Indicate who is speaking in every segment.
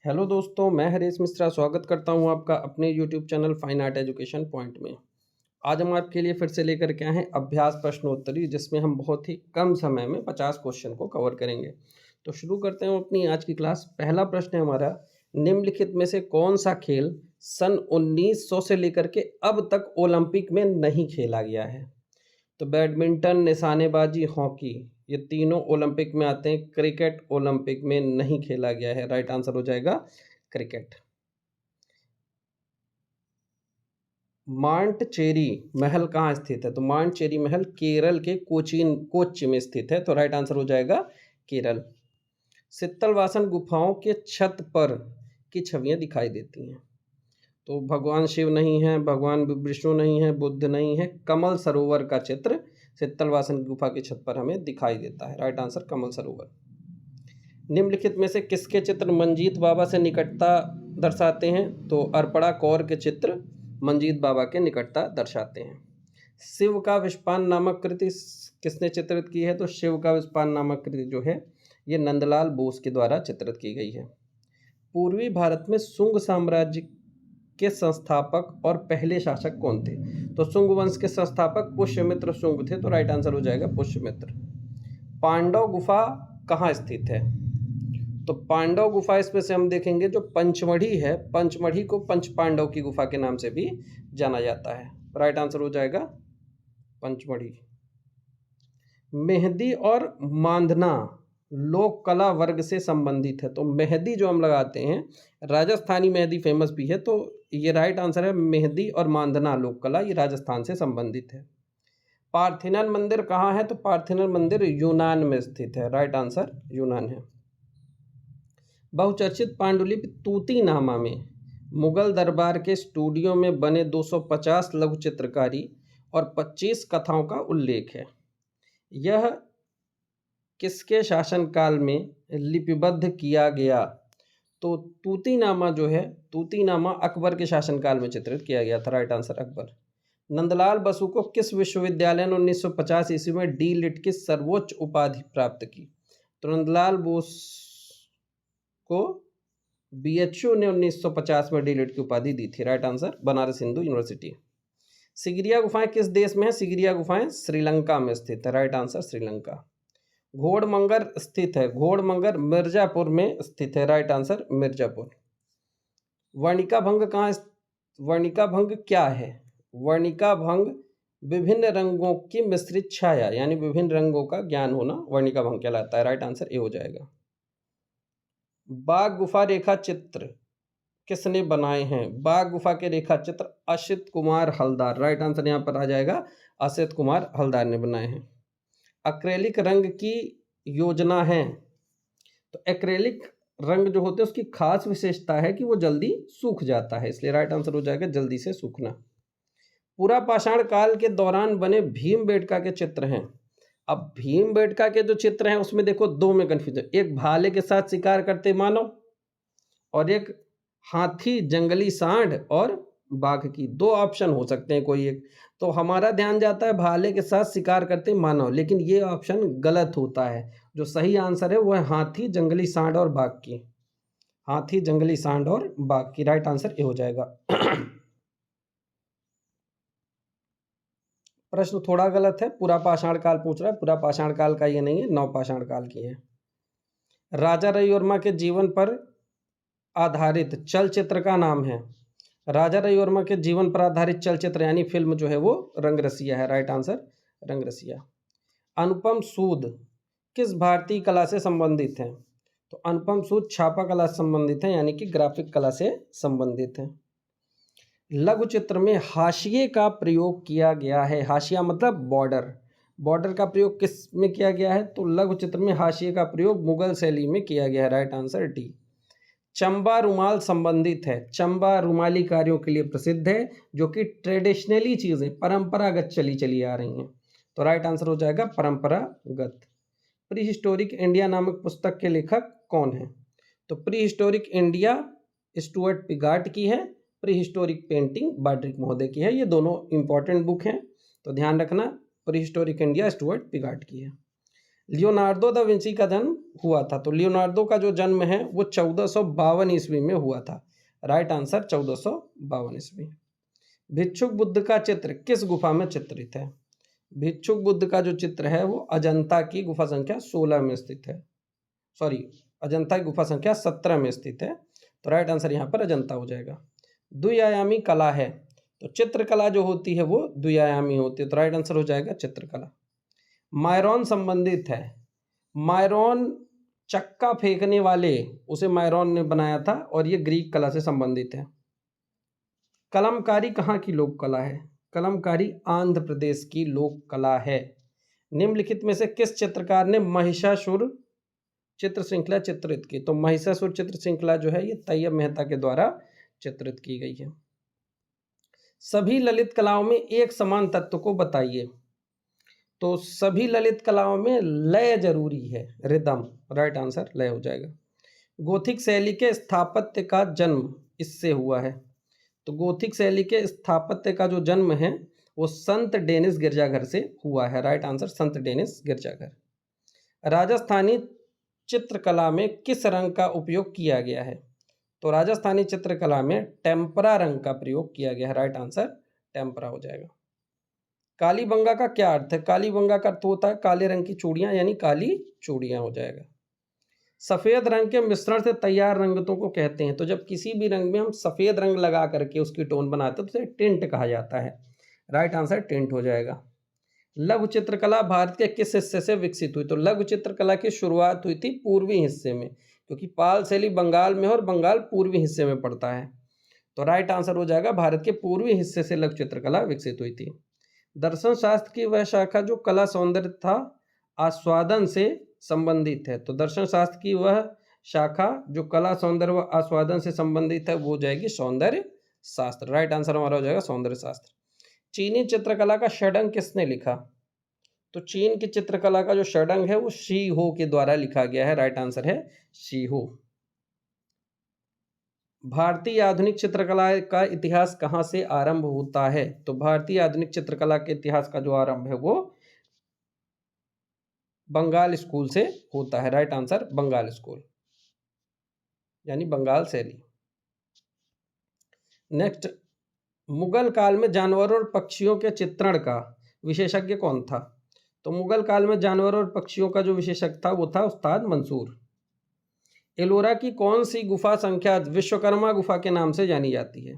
Speaker 1: Hello दोस्तों, मैं हरीश मिश्रा स्वागत करता हूं आपका अपने YouTube channel fine art education point में। आज हम आपके लिए फिर से लेकर के आए हैं अभ्यास प्रश्नोत्तरी, जिसमें हम बहुत ही कम समय में 50 क्वेश्चन को कवर करेंगे। तो शुरू करते हैं अपनी आज की क्लास। पहला प्रश्न है हमारा, निम्नलिखित में से कौन सा खेल सन 1900 से लेकर के अब तक ओलंपिक में नहीं खेला गया है? तो बैडमिंटन, निशानेबाजी, हॉकी, ये तीनों ओलंपिक में आते हैं। क्रिकेट ओलंपिक में नहीं खेला गया है। राइट आंसर हो जाएगा क्रिकेट। मांटचेरी महल कहाँ स्थित है? तो मांटचेरी महल केरल के कोच्चि में स्थित है। तो राइट आंसर हो जाएगा केरल। सित्तलवासन गुफाओं के छत पर की छवियां दिखाई देती हैं। तो भगवान शिव नहीं है, भगवान विष्णु नहीं है, बुद्ध नहीं है, कमल सरोवर का चित्र सित्तलवासन गुफा की छत पर हमें दिखाई देता है। राइट आंसर कमल सरोवर। निम्नलिखित में से किसके चित्र मंजीत बाबा से निकटता दर्शाते हैं? तो अर्पणा कौर के चित्र मंजीत बाबा के निकटता दर्शाते हैं। शिव का विस्पान नामक कृति किसने चित्रित की है? तो शिव का विस्पान नामक कृति जो है ये नंदलाल बोस के द्वारा चित्रित की गई है। पूर्वी भारत में शुंग साम्राज्य के संस्थापक और पहले शासक कौन थे? तो शुंग वंश के संस्थापक पुष्यमित्र शुंग थे। तो राइट आंसर हो जाएगा पुष्यमित्र। पांडव गुफा कहाँ स्थित है? तो पांडव गुफा इसमें से हम देखेंगे जो पंचमढ़ी है, पंचमढ़ी को पंच पांडव की गुफा के नाम से भी जाना जाता है। राइट आंसर हो जाएगा पंचमढ़ी। मेहंदी और मांधना लोक कला वर्ग से संबंधित है। तो मेहंदी जो हम लगाते हैं, राजस्थानी मेहंदी फेमस भी है। तो ये राइट आंसर है मेहंदी और मांधना लोक कला, ये राजस्थान से संबंधित है। पार्थिनन मंदिर कहाँ है? तो पार्थिनन मंदिर यूनान में स्थित है। राइट आंसर यूनान है। बहुचर्चित पांडुलिपि तूतीनामा में मुगल दरबार के स्टूडियो में बने 250 लघु चित्रकारी और 25 कथाओं का उल्लेख है। यह किसके शासनकाल में लिपिबद्ध किया गया? तो तूतीनामा जो है, तूतीनामा अकबर के शासनकाल में चित्रित किया गया था। Right answer Akbar. नंदलाल बसु को किस विश्वविद्यालय ने 1950 ईस्वी में डी लिट की सर्वोच्च उपाधि प्राप्त की? तो नंदलाल बोस को बीएचयू ने 1950 में डी लिट की उपाधि दी थी। Right answer Banaras Hindu university. Sigiriya गुफाएं किस देश में है? सिगिरिया गुफाएं श्रीलंका में स्थित है। Right answer Sri Lanka. घोड़मंगर स्थित है, घोड़मंगर मिर्जापुर में स्थित है। Right answer Mirzapur. वर्णिका भंग कहाँ? वर्णिका भंग क्या है? वर्णिका भंग विभिन्न रंगों की मिश्रित छाया, यानी विभिन्न रंगों का ज्ञान होना वर्णिका भंग कहलाता है। राइट आंसर ए हो जाएगा। बाघ गुफा रेखा चित्र किसने बनाए हैं? बाघ गुफा के रेखा चित्र असित कुमार हलदार। राइट आंसर यहाँ पर आ जाएगा असित कुमार हलदार ने बनाए हैं। एक्रेलिक रंग की योजना है। तो एक्रेलिक रंग जो होते हैं उसकी खास विशेषता है कि वो जल्दी सूख जाता है, इसलिए राइट आंसर हो जाएगा जल्दी से सूखना। पूरा पाषाण काल के दौरान बने भीमबेटका के चित्र हैं। अब भीमबेटका के जो चित्र हैं उसमें देखो दो में कंफ्यूजन, एक भाले के साथ शिकार करते मानव और एक हाथी, जंगली सांड और बाघ की, दो ऑप्शन हो सकते हैं कोई एक। तो हमारा ध्यान जाता है भाले के साथ शिकार करते मानव, लेकिन ये ऑप्शन गलत होता है। जो सही आंसर है वो है हाथी, जंगली सांड और बाघ की। हाथी, जंगली सांड और बाघ की। राइट आंसर ये हो जाएगा। प्रश्न थोड़ा गलत है, पूरा पाषाण काल पूछ रहा है, पूरा पाषाण काल का ये नहीं है, नव पाषाण काल की है। राजा रविवर्मा के जीवन पर आधारित चलचित्र का नाम है? राजा रविवर्मा के जीवन पर आधारित चलचित्र यानी फिल्म जो है वो रंगरसिया है। Right answer Rangrasiya. अनुपम सूद किस भारतीय कला से संबंधित है? तो अनुपम सूद छापा कला से संबंधित है, यानी कि ग्राफिक कला से संबंधित है। लघु चित्र में हाशिए का प्रयोग किया गया है। हाशिया मतलब बॉर्डर, बॉर्डर का प्रयोग किस में किया गया है? तो लघु चित्र में हाशिए का प्रयोग मुगल शैली में किया गया है। Right answer D. चंबा रुमाल संबंधित है, चंबा रुमाली कार्यों के लिए प्रसिद्ध है, जो कि ट्रेडिशनली चीजें परंपरागत चली आ रही हैं। तो राइट आंसर हो जाएगा परंपरागत। प्री हिस्टोरिक इंडिया नामक पुस्तक के लेखक कौन है? तो प्री हिस्टोरिक इंडिया स्टुअर्ट पिगाट की है, प्री हिस्टोरिक पेंटिंग बाड्रिक महोदय की है। ये दोनों इंपॉर्टेंट बुक हैं, तो ध्यान रखना। प्री हिस्टोरिक इंडिया स्टुअर्ट पिगाट की है। लियोनार्डो दा विंची का जन्म हुआ था। तो लियोनार्डो का जो जन्म है वो 1452 ईस्वी में हुआ था। राइट आंसर 1452 ईस्वी। भिक्षुक बुद्ध का चित्र किस गुफा में चित्रित है? भिक्षुक बुद्ध का जो चित्र है वो अजंता की गुफा संख्या 16 में स्थित है। सॉरी, अजंता की गुफा संख्या 17 में स्थित है। तो राइट आंसर यहाँ पर अजंता हो जाएगा। द्विआयामी कला है, तो चित्रकला जो होती है वो द्विआयामी होती है। तो राइट आंसर हो जाएगा चित्रकला। मायरॉन संबंधित है। मायरॉन चक्का फेंकने वाले, उसे मायरॉन ने बनाया था और ये ग्रीक कला से संबंधित है। कलमकारी कहाँ की लोक कला है? कलमकारी आंध्र प्रदेश की लोक कला है। निम्नलिखित में से किस चित्रकार ने महिषासुर चित्र श्रृंखला चित्रित की? तो महिषासुर चित्र श्रृंखला जो है ये तैयब मेहता के द्वारा चित्रित की गई है। सभी ललित कलाओं में एक समान तत्व को बताइए। तो सभी ललित कलाओं में लय जरूरी है, रिदम। राइट आंसर लय हो जाएगा। गोथिक शैली के स्थापत्य का जन्म इससे हुआ है। तो गोथिक शैली के स्थापत्य का जो जन्म है वो संत डेनिस गिरजाघर से हुआ है। राइट आंसर संत डेनिस गिरजाघर। राजस्थानी चित्रकला में किस रंग का उपयोग किया गया है? तो राजस्थानी चित्रकला में टेम्परा रंग का प्रयोग किया गया है। राइट आंसर टेम्परा हो जाएगा। कालीबंगा का क्या अर्थ है? कालीबंगा का अर्थ होता है काले रंग की चूड़ियां, यानी काली चूड़ियां हो जाएगा। सफेद रंग के मिश्रण से तैयार रंगतों को कहते हैं। तो जब किसी भी रंग में हम सफेद रंग लगा करके उसकी टोन बनाते हैं तो उसे टिंट कहा जाता है। राइट आंसर टिंट हो जाएगा। लघु चित्रकला भारत के किस हिस्से से विकसित हुई? तो लघु चित्रकला की शुरुआत हुई थी पूर्वी हिस्से में, क्योंकि पाल शैली बंगाल में और बंगाल पूर्वी हिस्से में पड़ता है। तो राइट आंसर हो जाएगा भारत के पूर्वी हिस्से से लघु चित्रकला विकसित हुई थी। दर्शन शास्त्र की वह शाखा जो कला सौंदर्य तथा आस्वादन से संबंधित है। तो दर्शन शास्त्र की वह शाखा जो कला सौंदर्य व आस्वादन से संबंधित है वो हो जाएगी सौंदर्य शास्त्र। राइट आंसर हमारा हो जाएगा सौंदर्य शास्त्र। चीनी चित्रकला का षडंग किसने लिखा? तो चीन की चित्रकला का जो षडंग है वो शी हो के द्वारा लिखा गया है। राइट आंसर है शी हो। भारतीय आधुनिक चित्रकला का इतिहास कहाँ से आरंभ होता है? तो भारतीय आधुनिक चित्रकला के इतिहास का जो आरंभ है वो बंगाल स्कूल से होता है। राइट आंसर बंगाल स्कूल, यानी बंगाल शैली। नेक्स्ट, मुगल काल में जानवरों और पक्षियों के चित्रण का विशेषज्ञ कौन था? तो मुगल काल में जानवरों और पक्षियों का जो विशेषज्ञ था वो था उस्ताद मंसूर। एलोरा की कौन सी गुफा संख्यात विश्वकर्मा गुफा के नाम से जानी जाती है?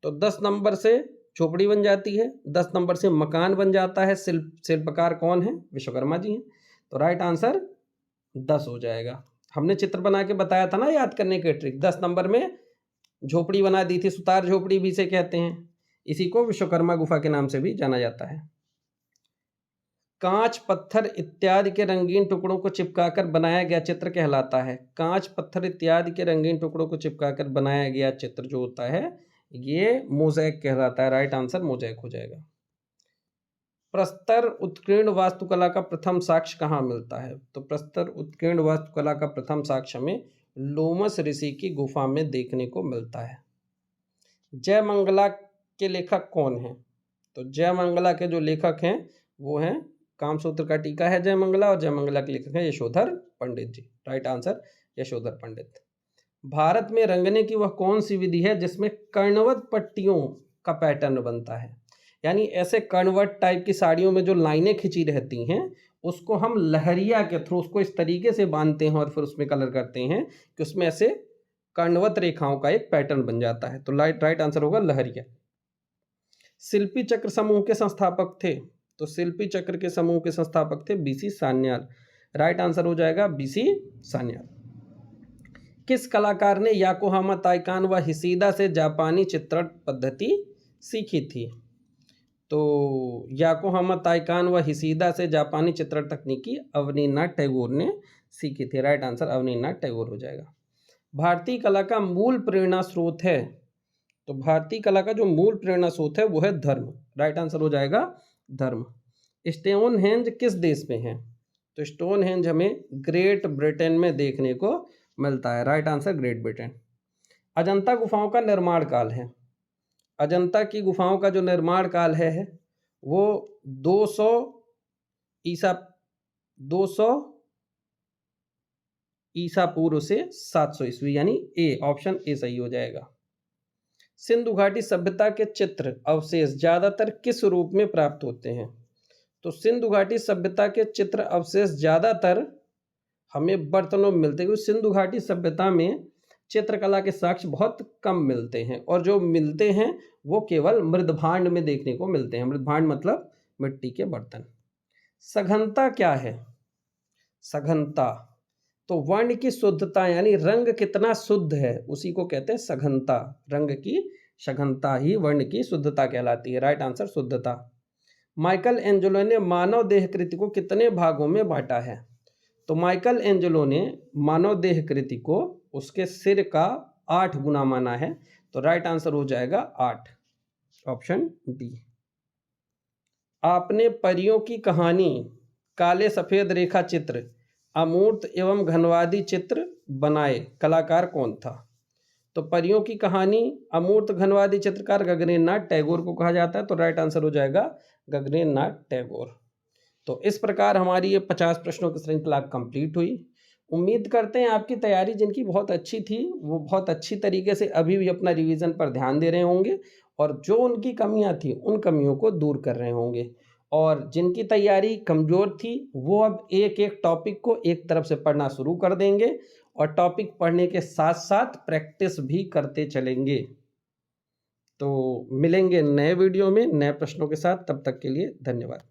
Speaker 1: तो 10 नंबर से झोपड़ी बन जाती है, 10 नंबर से मकान बन जाता है। शिल्पकार कौन है? विश्वकर्मा जी हैं। तो राइट आंसर 10 हो जाएगा। हमने चित्र बना के बताया था ना याद करने के ट्रिक। 10 नंबर में झोपड़ी बना दी थी, सुतार झोपड़ी भी से कहते हैं। इसी को विश्वकर्मा गुफा के नाम से भी जाना जाता है। कांच, पत्थर इत्यादि के रंगीन टुकड़ों को चिपकाकर बनाया गया चित्र कहलाता है। कांच, पत्थर इत्यादि के रंगीन टुकड़ों को चिपकाकर बनाया गया चित्र जो होता है ये मोज़ेक कहलाता है। राइट आंसर मोज़ेक हो जाएगा। प्रस्तर उत्कीर्ण वास्तुकला का प्रथम साक्ष्य कहाँ मिलता है? तो प्रस्तर उत्कीर्ण वास्तुकला का प्रथम साक्ष्य हमें लोमस ऋषि की गुफा में देखने को मिलता है। जयमंगला के लेखक कौन हैं? तो जयमंगला के जो लेखक हैं वो हैं कामसूत्र का टीका है जयमंगला, और जयमंगला के लेखक हैं यशोधर पंडित जी। राइट आंसर यशोधर पंडित। भारत में रंगने की वह कौन सी विधि है जिसमें कर्णवत पट्टियों का पैटर्न बनता है? यानी ऐसे कर्णवत टाइप की साड़ियों में जो लाइनें खिंची रहती हैं उसको हम लहरिया के थ्रू उसको इस तरीके से बांधते हैं और फिर उसमें कलर करते हैं कि उसमें ऐसे कर्णवत रेखाओं का एक पैटर्न बन जाता है। तो राइट आंसर होगा लहरिया। शिल्पी चक्र समूह के संस्थापक थे? तो शिल्पी चक्र के समूह के संस्थापक थे बीसी सान्याल। राइट आंसर हो जाएगा बीसी सान्याल। किस कलाकार ने याकोहामा ताइकान व हिसीदा से जापानी चित्रण पद्धति सीखी थी? तो याकोहामा ताइकान व हिसीदा से जापानी चित्रण तकनीकी अवनीनाथ टैगोर ने सीखी थी। राइट आंसर अवनीनाथ टैगोर हो जाएगा। भारतीय कला का मूल प्रेरणा स्रोत है? तो भारतीय कला का जो मूल प्रेरणा स्रोत है वो है धर्म। राइट आंसर हो जाएगा धर्म। स्टोनहेंज किस देश में है? तो स्टोनहेंज हमें ग्रेट ब्रिटेन में देखने को मिलता है। Right answer great Britain. Ajanta गुफाओं का निर्माण काल है? अजंता की गुफाओं का जो निर्माण काल है वो 200 ईसा 200 ईसा पूर्व से 700 ईस्वी, यानी ए, ऑप्शन ए सही हो जाएगा। सिंधु घाटी सभ्यता के चित्र अवशेष ज्यादातर किस रूप में प्राप्त होते हैं? तो सिंधु घाटी सभ्यता के चित्र अवशेष ज्यादातर हमें बर्तनों में मिलते हैं, क्योंकि सिंधु घाटी सभ्यता में चित्रकला के साक्ष्य बहुत कम मिलते हैं, और जो मिलते हैं वो केवल मृदभांड में देखने को मिलते हैं। मृदभांड मतलब मिट्टी के बर्तन। सघनता क्या है? सघनता तो वर्ण की शुद्धता, यानी रंग कितना शुद्ध है, उसी को कहते हैं सघनता। रंग की सघनता ही वर्ण की शुद्धता कहलाती है। राइट आंसर शुद्धता। माइकल एंजेलो ने मानव देह कृति को कितने भागों में बांटा है? तो माइकल एंजेलो ने मानव देह कृति को उसके सिर का 8 गुना माना है, तो राइट आंसर हो जाएगा 8, ऑप्शन डी। आपने परियों की कहानी, काले सफेद रेखा चित्र, अमूर्त एवं घनवादी चित्र बनाए, कलाकार कौन था? तो परियों की कहानी, अमूर्त घनवादी चित्रकार गगनेन्द्र नाथ टैगोर को कहा जाता है, तो राइट आंसर हो जाएगा गगनेन्द्र नाथ टैगोर। तो इस प्रकार हमारी ये 50 प्रश्नों की श्रृंखला कंप्लीट हुई। उम्मीद करते हैं आपकी तैयारी जिनकी बहुत अच्छी थी वो बहुत अच्छी तरीके से अभी भी अपना रिवीजन पर ध्यान दे रहे होंगे, और जो उनकी कमियां थी उन कमियों को दूर कर रहे होंगे। और जिनकी तैयारी कमज़ोर थी वो अब एक एक टॉपिक को एक तरफ से पढ़ना शुरू कर देंगे, और टॉपिक पढ़ने के साथ साथ प्रैक्टिस भी करते चलेंगे। तो मिलेंगे नए वीडियो में नए प्रश्नों के साथ, तब तक के लिए धन्यवाद।